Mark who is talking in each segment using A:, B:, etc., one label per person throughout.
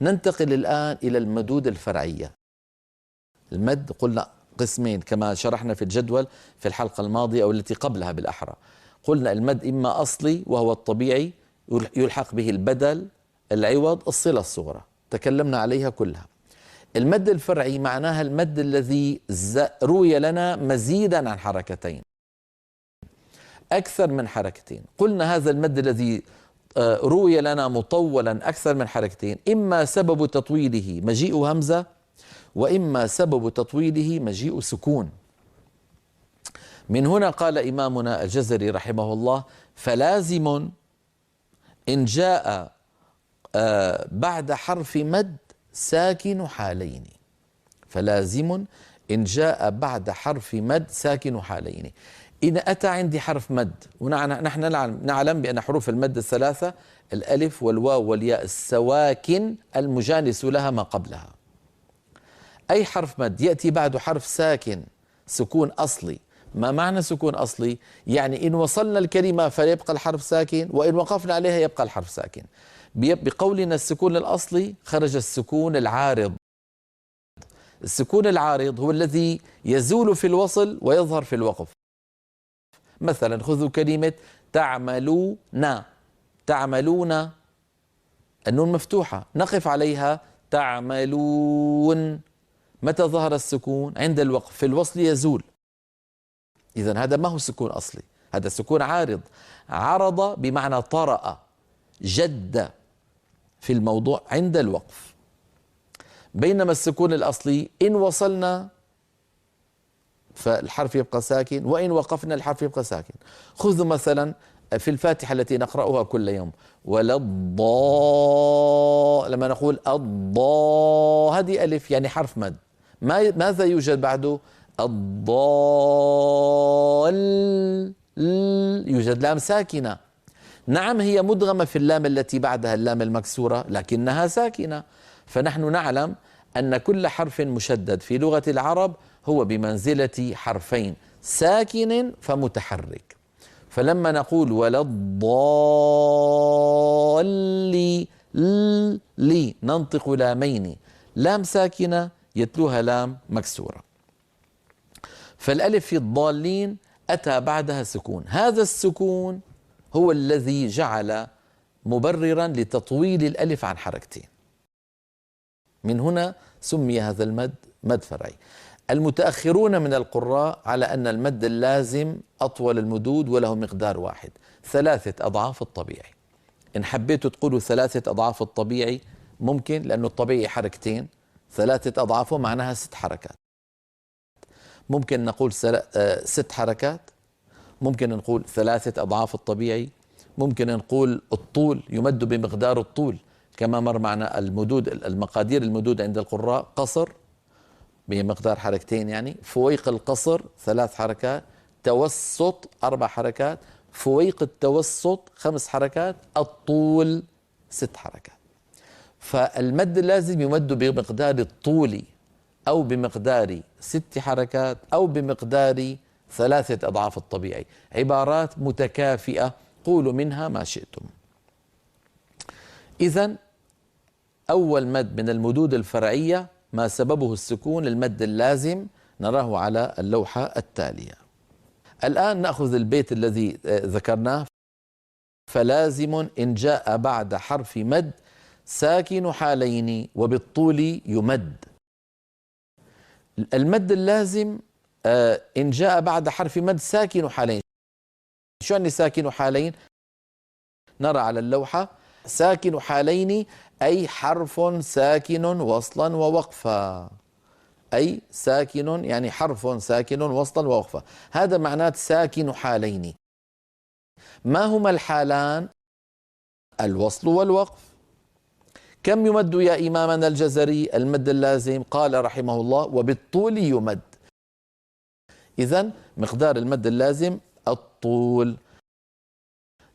A: ننتقل الآن إلى المدود الفرعية. المد قلنا قسمين كما شرحنا في الجدول في الحلقة الماضية أو التي قبلها بالأحرى. قلنا المد إما أصلي وهو الطبيعي يلحق به البدل، العوض، الصلة الصغرى، تكلمنا عليها كلها. المد الفرعي معناها المد الذي روي لنا مزيدا عن حركتين، أكثر من حركتين. قلنا هذا المد الذي روي لنا مطولا أكثر من حركتين إما سبب تطويله مجيء همزة، وإما سبب تطويله مجيء سكون. من هنا قال إمامنا الجزري رحمه الله: فلازم إن جاء بعد حرف مد ساكن حالين. فلازم إن جاء بعد حرف مد ساكن حالين. إن أتى عندي حرف مد، ونحن نعلم بأن حروف المد الثلاثة الألف والواو والياء السواكن المجانس لها ما قبلها. أي حرف مد يأتي بعد حرف ساكن سكون أصلي. ما معنى سكون أصلي؟ يعني إن وصلنا الكلمة فيبقى الحرف ساكن، وإن وقفنا عليها يبقى الحرف ساكن. بقولنا السكون الأصلي خرج السكون العارض. السكون العارض هو الذي يزول في الوصل ويظهر في الوقف. مثلا خذوا كلمة تعملون، تعملون، النون مفتوحة، نقف عليها تعملون. متى ظهر السكون؟ عند الوقف، في الوصل يزول. إذن هذا ما هو سكون أصلي، هذا سكون عارض. عرض بمعنى طرأ، جد في الموضوع عند الوقف. بينما السكون الأصلي إن وصلنا فالحرف يبقى ساكن، وإن وقفنا الحرف يبقى ساكن. خذوا مثلا في الفاتحة التي نقرأها كل يوم: ولا لما نقول هذه ألف يعني حرف مد. ماذا يوجد بعده؟ يوجد لام ساكنة. نعم هي مدغمة في اللام التي بعدها اللام المكسورة، لكنها ساكنة. فنحن نعلم أن كل حرف مشدد في لغة العرب هو بمنزلة حرفين ساكن فمتحرك. فلما نقول ولا لي ننطق لامين، لام ساكنة يتلوها لام مكسورة. فالألف في الضالين أتى بعدها سكون. هذا السكون هو الذي جعل مبررا لتطويل الألف عن حركتين. من هنا سمي هذا المد مد فرعي. المتأخرون من القراء على أن المد اللازم أطول المدود وله مقدار واحد، 3 أضعاف الطبيعي. إن حبيتوا تقولوا 3 أضعاف الطبيعي ممكن، لأنه الطبيعي حركتين، 3 أضعافه معناها 6 حركات. ممكن نقول 6 حركات، ممكن نقول 3 أضعاف الطبيعي، ممكن نقول الطول يمد بمقدار الطول كما مر معنا. المدود، المقادير المدود عند القراء: قصر بمقدار حركتين، يعني فويق القصر 3 حركات، توسط 4 حركات، فويق التوسط 5 حركات، الطول 6 حركات. فالمد اللازم يمد بمقدار الطول أو بمقدار 6 حركات أو بمقدار 3 أضعاف الطبيعي. عبارات متكافئة، قولوا منها ما شئتم. إذن أول مد من المدود الفرعية ما سببه السكون، المد اللازم، نراه على اللوحة التالية. الآن نأخذ البيت الذي ذكرناه: فلازم إن جاء بعد حرف مد ساكن حالين وبالطول يمد. المد اللازم إن جاء بعد حرف مد ساكن حالين. شو يعني ساكن حالين؟ نرى على اللوحة: ساكن حالين أي حرف ساكن وصلا ووقفا. أي ساكن يعني حرف ساكن وصلا ووقفا، هذا معناه ساكن حالين. ما هما الحالان؟ الوصل والوقف. كم يمد يا إمامنا الجزري المد اللازم؟ قال رحمه الله: وبالطول يمد. إذن مقدار المد اللازم الطول.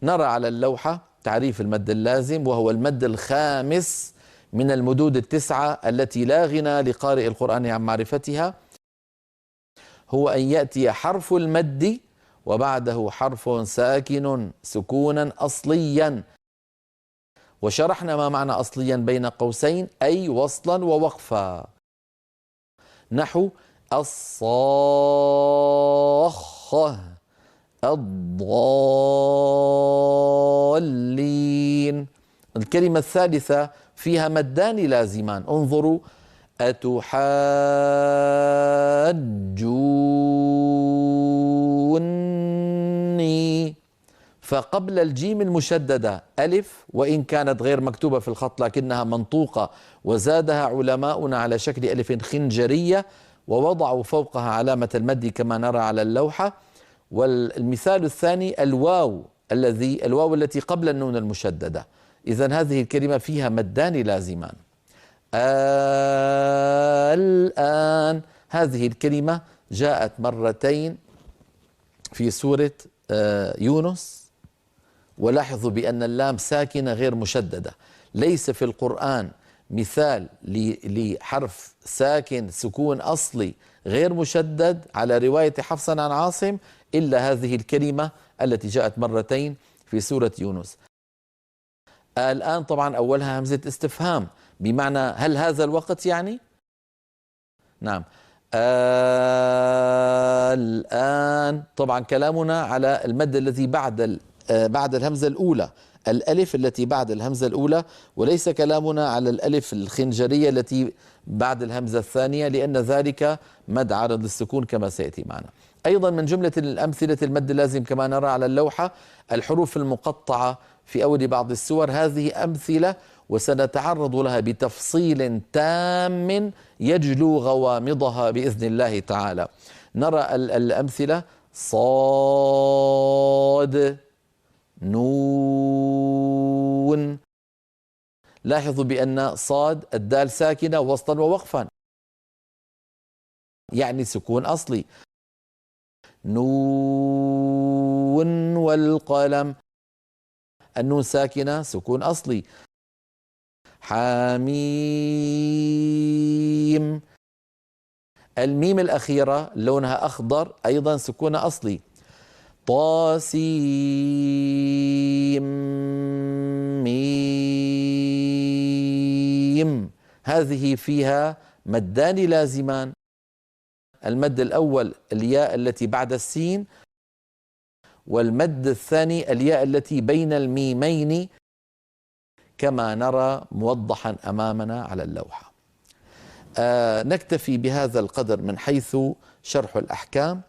A: نرى على اللوحة تعريف المد اللازم، وهو المد الخامس من المدود التسعة التي لا غنى لقارئ القرآن عن معرفتها. هو أن يأتي حرف المد وبعده حرف ساكن سكونا أصليا، وشرحنا ما معنى أصليا بين قوسين أي وصلا ووقفا، نحو الصاخة، الضالين. الكلمة الثالثة فيها مدان لازمان، انظروا: أتحاجوني، فقبل الجيم المشددة ألف، وإن كانت غير مكتوبة في الخط لكنها منطوقة، وزادها علماؤنا على شكل ألف خنجرية ووضعوا فوقها علامة المد كما نرى على اللوحة. والمثال الثاني الواو، الواو التي قبل النون المشددة. إذن هذه الكلمة فيها مدان لازمان. الآن هذه الكلمة جاءت مرتين في سورة يونس، ولاحظوا بأن اللام ساكنة غير مشددة. ليس في القرآن مثال لحرف ساكن سكون أصلي غير مشدد على رواية حفص عن عاصم إلا هذه الكلمة التي جاءت مرتين في سورة يونس. الآن طبعا أولها همزة استفهام بمعنى هل هذا الوقت يعني؟ نعم. الآن طبعا كلامنا على المد الذي بعد الهمزة الأولى، الألف التي بعد الهمزة الأولى، وليس كلامنا على الألف الخنجرية التي بعد الهمزة الثانية، لأن ذلك مد عارض للسكون كما سيأتي معنا. أيضا من جملة الأمثلة المد اللازم كما نرى على اللوحة الحروف المقطعة في أول بعض السور. هذه أمثلة وسنتعرض لها بتفصيل تام يجلو غوامضها بإذن الله تعالى. نرى الأمثلة: صاد، نون. لاحظوا بأن صاد الدال ساكنة وسطا ووقفا، يعني سكون أصلي. نون والقلم، النون ساكنة سكون أصلي. حاميم، الميم الأخيرة لونها أخضر أيضا سكون أصلي. طاسيم ميم، هذه فيها مدان لازمان. المد الأول الياء التي بعد السين، والمد الثاني الياء التي بين الميمين كما نرى موضحا أمامنا على اللوحة. نكتفي بهذا القدر من حيث شرح الأحكام.